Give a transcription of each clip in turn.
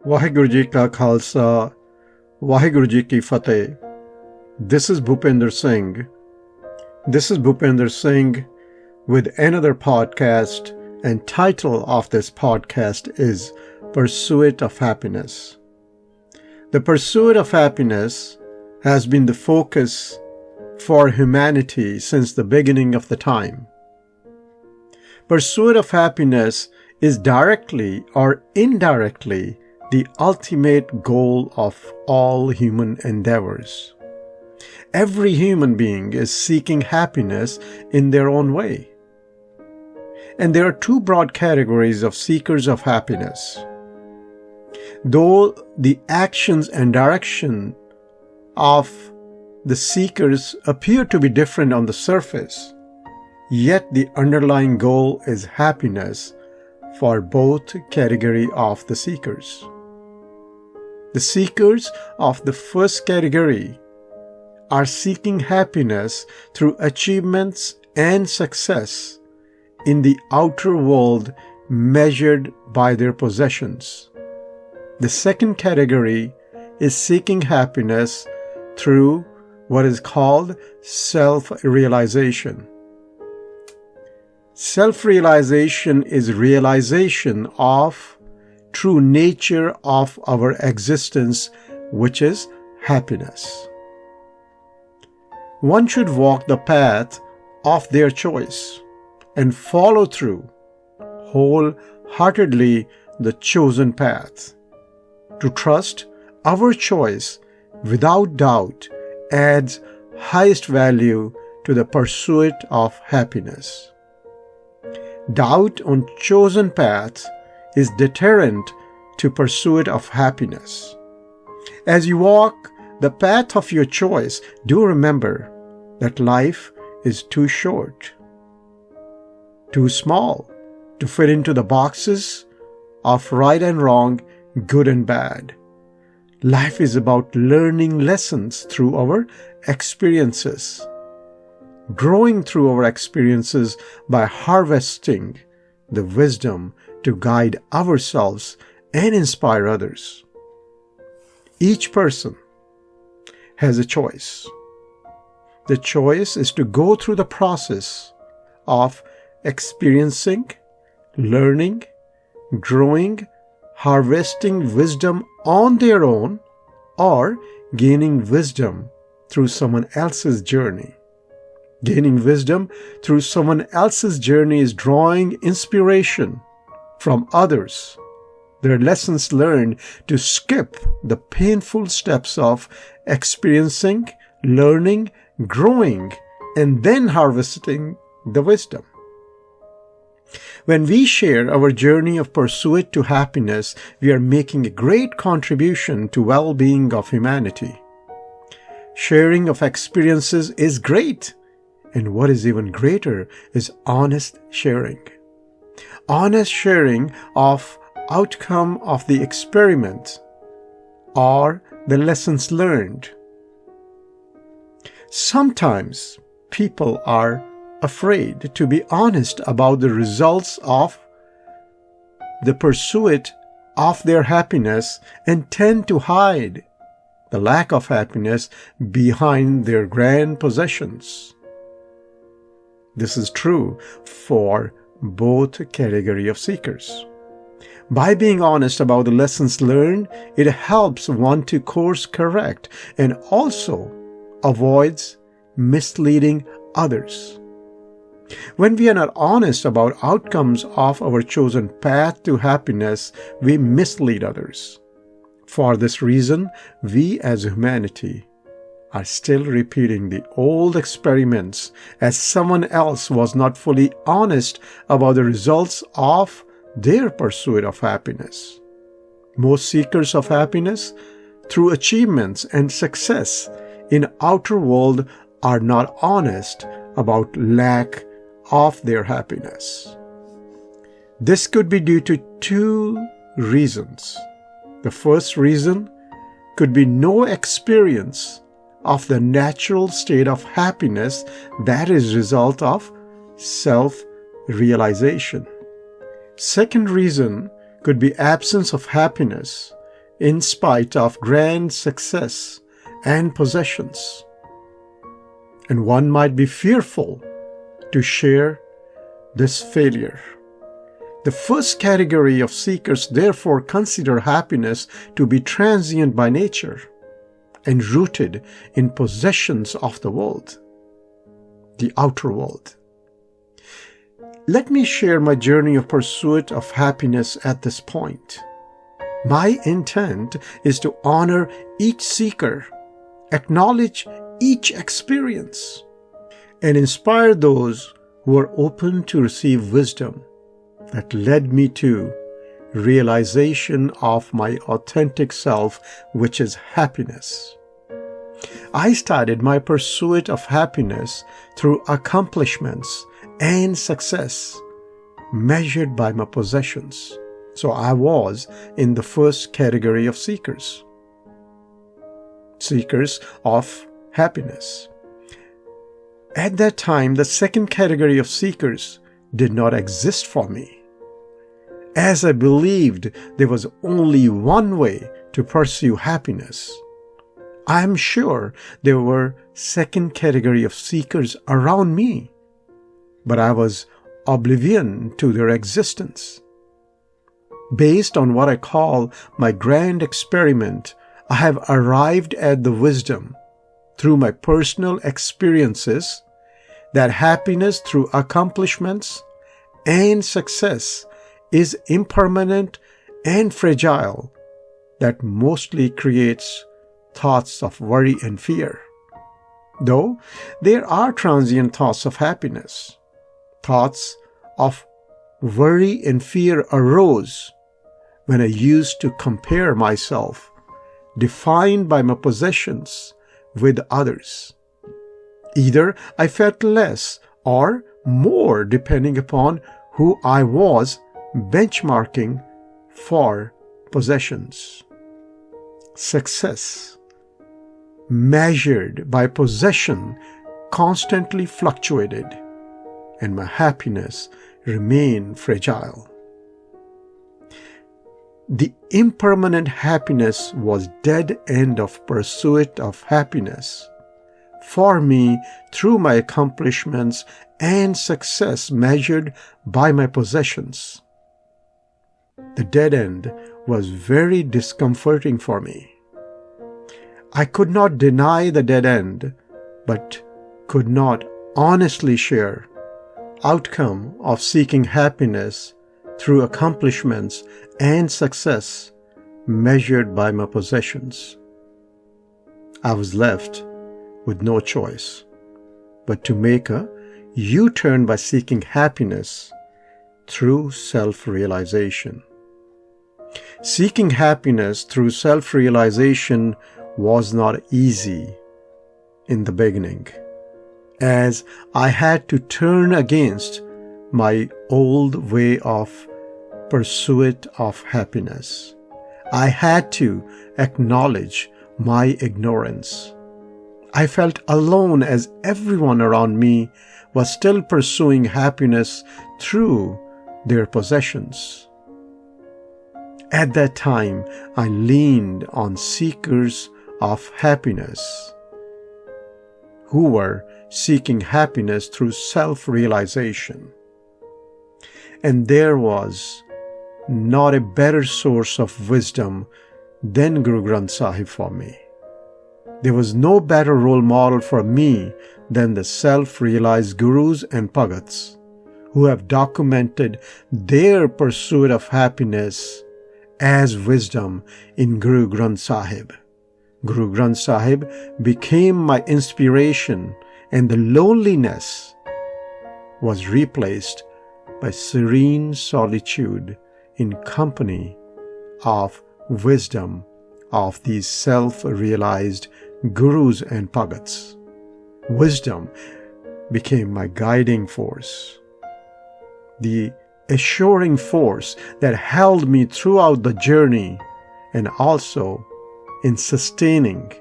ਵਾਹਿਗੁਰੂ ਜੀ ਕਾ ਖਾਲਸਾ ਵਾਹਿਗੁਰੂ ਜੀ ਕੀ ਫਤਿਹ. This is Bhupender Singh. With another podcast, and title of this podcast is Pursuit of Happiness. The pursuit of happiness has been the focus for humanity since the beginning of the time. Pursuit of happiness is directly or indirectly the ultimate goal of all human endeavors. Every human being is seeking happiness in their own way. And there are two broad categories of seekers of happiness. Though the actions and direction of the seekers appear to be different on the surface, yet the underlying goal is happiness for both category of the seekers. The seekers of the first category are seeking happiness through achievements and success in the outer world measured by their possessions. The second category is seeking happiness through what is called self-realization. Self-realization is realization of true nature of our existence, which is happiness. One should walk the path of their choice and follow through wholeheartedly the chosen path. To trust our choice without doubt adds highest value to the pursuit of happiness. Doubt on chosen path is deterrent to pursuit of happiness. As you walk the path of your choice, do remember that life is too short, too small to fit into the boxes of right and wrong, good and bad. Life is about learning lessons through our experiences, growing through our experiences by harvesting the wisdom to guide ourselves and inspire others. Each person has a choice. The choice is to go through the process of experiencing, learning, growing, harvesting wisdom on their own, or gaining wisdom through someone else's journey. Gaining wisdom through someone else's journey is drawing inspiration from others, their lessons learned, to skip the painful steps of experiencing, learning, growing, and then harvesting the wisdom. When we share our journey of pursuit to happiness, we are making a great contribution to well-being of humanity. Sharing of experiences is great, and what is even greater is honest sharing. Honest sharing of outcome of the experiment or the lessons learned. Sometimes people are afraid to be honest about the results of the pursuit of their happiness and tend to hide the lack of happiness behind their grand possessions. This is true for both category of seekers. By being honest about the lessons learned, it helps one to course correct and also avoids misleading others. When we are not honest about outcomes of our chosen path to happiness, we mislead others. For this reason, we as humanity are still repeating the old experiments as someone else was not fully honest about the results of their pursuit of happiness. Most seekers of happiness through achievements and success in outer world are not honest about lack of their happiness. This could be due to two reasons. The first reason could be no experience of the natural state of happiness that is result of self-realization. Second reason could be absence of happiness in spite of grand success and possessions. And one might be fearful to share this failure. The first category of seekers therefore consider happiness to be transient by nature and rooted in possessions of the world, the outer world. Let me share my journey of pursuit of happiness at this point. My intent is to honor each seeker, acknowledge each experience, and inspire those who are open to receive wisdom that led me to realization of my authentic self, which is happiness. I started my pursuit of happiness through accomplishments and success measured by my possessions. So I was in the first category of seekers of happiness. At that time, the second category of seekers did not exist for me, as I believed there was only one way to pursue happiness. I am sure there were second category of seekers around me, but I was oblivion to their existence. Based on what I call my grand experiment, I have arrived at the wisdom through my personal experiences that happiness through accomplishments and success is impermanent and fragile, that mostly creates thoughts of worry and fear. Though there are transient thoughts of happiness, thoughts of worry and fear arose when I used to compare myself, defined by my possessions, with others. Either I felt less or more depending upon who I was benchmarking for possessions. Success measured by possession constantly fluctuated, and my happiness remained fragile. The impermanent happiness was dead end of pursuit of happiness for me through my accomplishments and success measured by my possessions. The dead end was very discomforting for me. I could not deny the dead end, but could not honestly share outcome of seeking happiness through accomplishments and success measured by my possessions. I was left with no choice but to make a U-turn by seeking happiness through self-realization. Seeking happiness through self-realization was not easy in the beginning, as I had to turn against my old way of pursuit of happiness. I had to acknowledge my ignorance. I felt alone as everyone around me was still pursuing happiness through their possessions. At that time, I leaned on seekers of happiness who were seeking happiness through self-realization. And there was not a better source of wisdom than Guru Granth Sahib for me. There was no better role model for me than the self-realized gurus and bhagats who have documented their pursuit of happiness as wisdom in Guru Granth Sahib. Guru Granth Sahib became my inspiration, and the loneliness was replaced by serene solitude in company of wisdom of these self-realized gurus and bhagats. Wisdom became my guiding force, the assuring force that held me throughout the journey and also in sustaining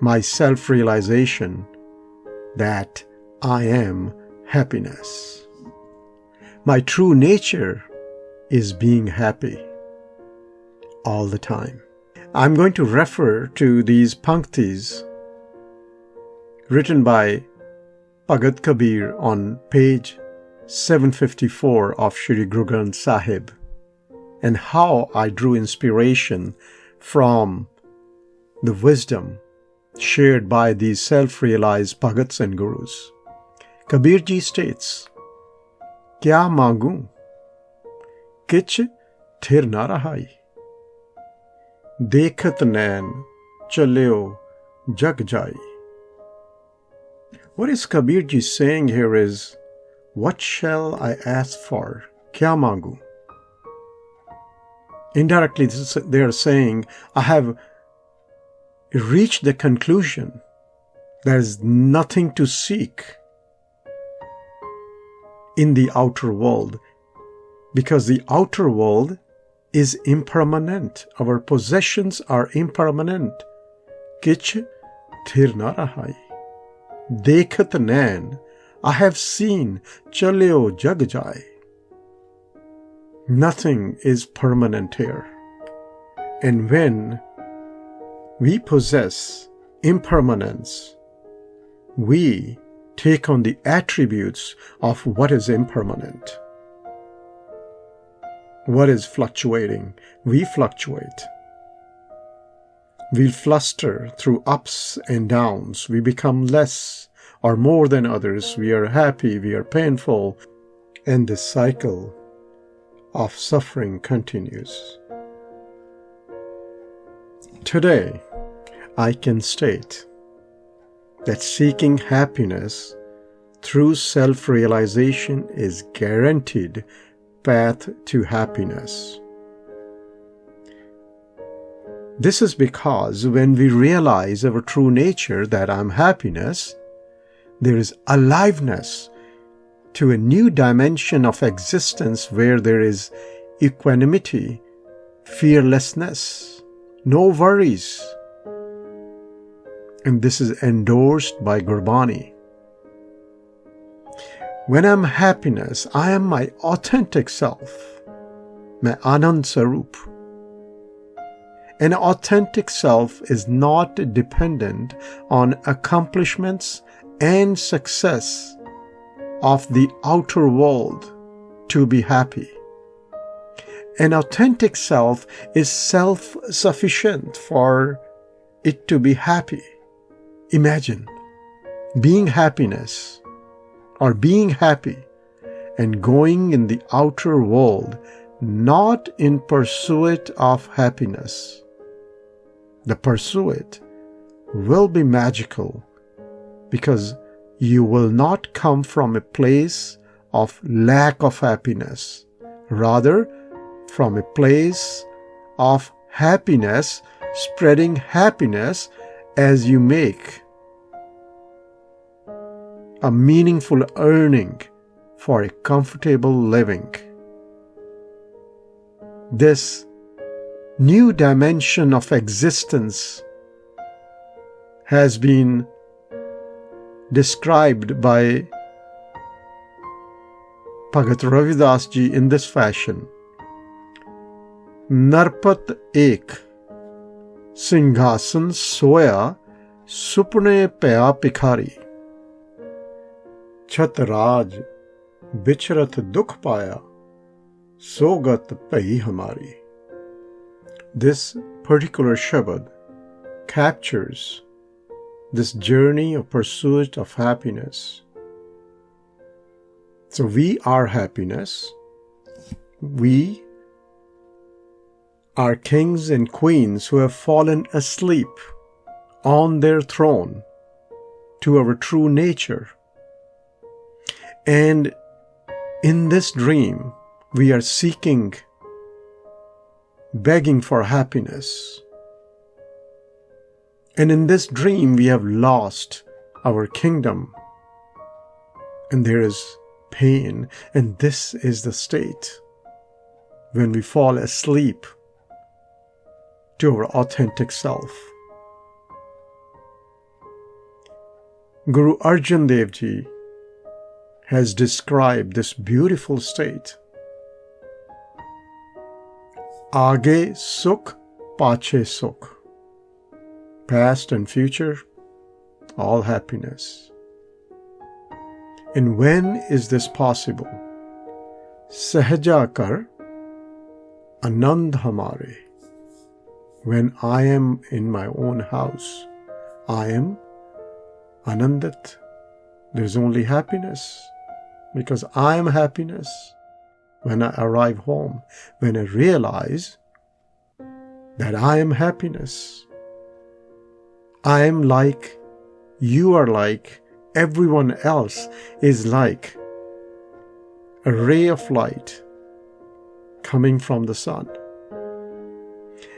my self-realization that I am happiness. My true nature is being happy all the time. I'm going to refer to these panktis written by Bhagat Kabir on page 754 of Shri Guru Granth Sahib, and how I drew inspiration from the wisdom shared by these self-realized Bhagats and Gurus. Kabir ji states, "Kya maangu, kich thir na rahai, dekhat nain chaleo jag jai." What is Kabir ji saying here is, what shall I ask for? Kya maangu? Indirectly, they are saying, I have reached the conclusion there is nothing to seek in the outer world, because the outer world is impermanent. Our possessions are impermanent. Kich thir na rahai. Dekhat nain, I have seen, chaleo jag jai. Nothing is permanent here. And when we possess impermanence, we take on the attributes of what is impermanent. What is fluctuating? We fluctuate. We fluster through ups and downs. We become less or more than others. We are happy, we are painful, and the cycle of suffering continues. Today, I can state that seeking happiness through self-realization is guaranteed path to happiness. This is because when we realize our true nature, that I'm happiness, there is aliveness to a new dimension of existence where there is equanimity, fearlessness, no worries. And this is endorsed by Gurbani. When I'm happiness, I am my authentic self, my Anand Sarup. An authentic self is not dependent on accomplishments and success of the outer world to be happy. An authentic self is self-sufficient for it to be happy. Imagine being happiness or being happy and going in the outer world not in pursuit of happiness. The pursuit will be magical because you will not come from a place of lack of happiness, rather from a place of happiness, spreading happiness as you make a meaningful earning for a comfortable living. This new dimension of existence has been described by Bhagat Ravidas ji in this fashion. Narpat ek, singhasan soya, supne paya pikhari. Chat raj, bichrat dukh paya, sogat pahi hamari. This particular Shabad captures this journey of pursuit of happiness. So we are happiness. We are kings and queens who have fallen asleep on their throne to our true nature. And in this dream, we are seeking, begging for happiness. And in this dream, we have lost our kingdom. And there is pain. And this is the state when we fall asleep to our authentic self. Guru Arjan Dev Ji has described this beautiful state. Aage sukh, pache sukh. Past and future, all happiness. And when is this possible? Sahaja kar anand hamare. When I am in my own house, I am anandat. There's only happiness, because I am happiness. When I arrive home, when I realize that I am happiness, I am like, you are like, everyone else is like a ray of light coming from the sun.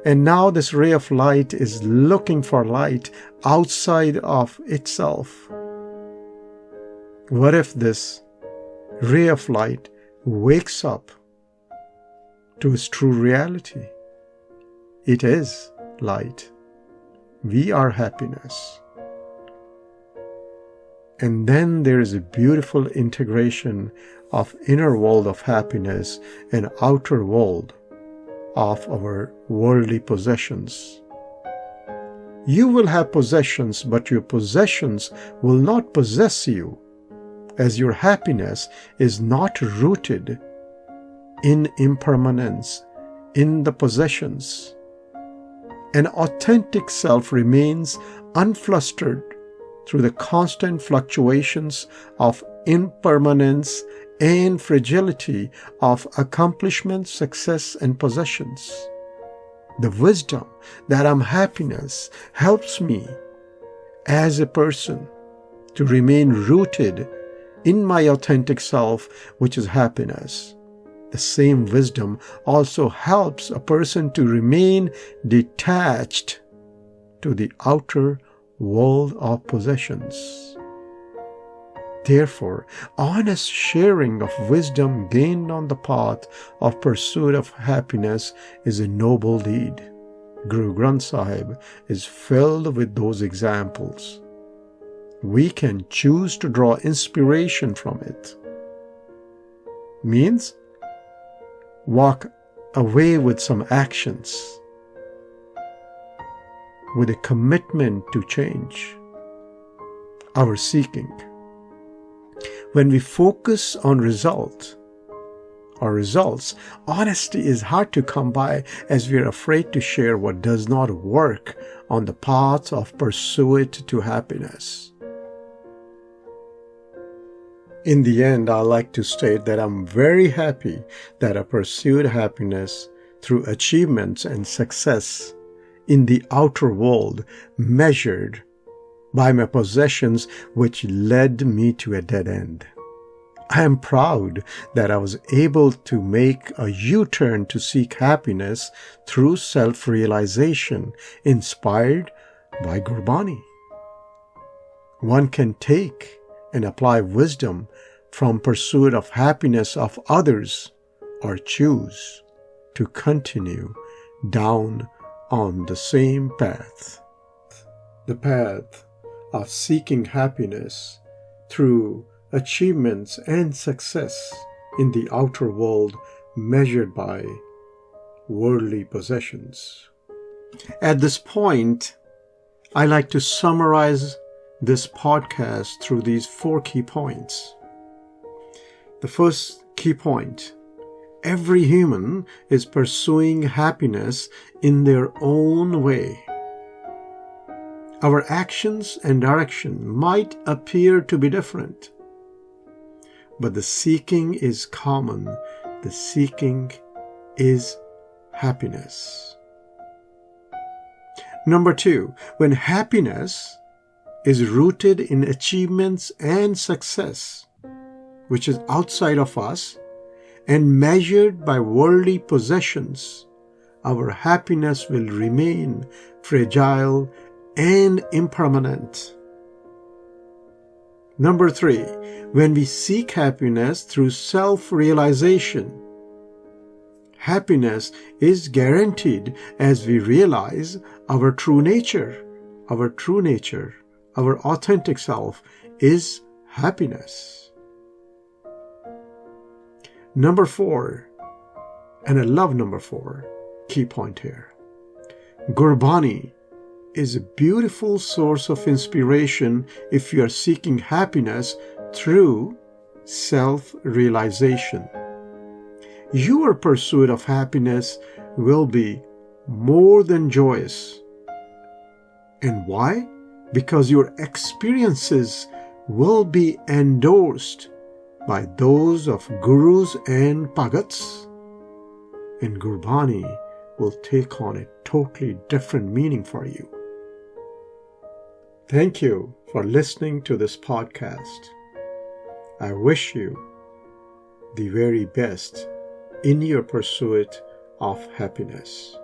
And now this ray of light is looking for light outside of itself. What if this ray of light wakes up to its true reality? It is light. We are happiness. And then there is a beautiful integration of inner world of happiness and outer world of our worldly possessions. You will have possessions, but your possessions will not possess you, as your happiness is not rooted in impermanence, in the possessions. An authentic self remains unflustered through the constant fluctuations of impermanence and fragility of accomplishment, success, and possessions. The wisdom that I'm happiness helps me as a person to remain rooted in my authentic self, which is happiness. The same wisdom also helps a person to remain detached to the outer world of possessions. Therefore, honest sharing of wisdom gained on the path of pursuit of happiness is a noble deed. Guru Granth Sahib is filled with those examples. We can choose to draw inspiration from it. Means walk away with some actions, with a commitment to change our seeking. When we focus on results, honesty is hard to come by, as we are afraid to share what does not work on the path of pursuit to happiness. In the end, I like to state that I'm very happy that I pursued happiness through achievements and success in the outer world measured by my possessions, which led me to a dead end. I am proud that I was able to make a U-turn to seek happiness through self-realization inspired by Gurbani. One can take and apply wisdom from pursuit of happiness of others, or choose to continue down on the same path. The path of seeking happiness through achievements and success in the outer world measured by worldly possessions. At this point, I like to summarize this podcast through these 4 key points. The first key point: every human is pursuing happiness in their own way. Our actions and direction might appear to be different, but the seeking is common. The seeking is happiness. Number 2, when happiness is rooted in achievements and success, which is outside of us, and measured by worldly possessions, our happiness will remain fragile and impermanent. Number 3, when we seek happiness through self-realization, happiness is guaranteed as we realize our true nature. Our true nature, our authentic self, is happiness. Number 4, and I love number 4, key point here. Gurbani is a beautiful source of inspiration if you are seeking happiness through self-realization. Your pursuit of happiness will be more than joyous. And why? Because your experiences will be endorsed by those of gurus and bhagats, and Gurbani will take on a totally different meaning for you. Thank you for listening to this podcast. I wish you the very best in your pursuit of happiness.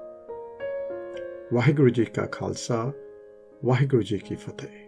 Vaheguru Ji Ka Khalsa, Vaheguru Ji Ki Fateh.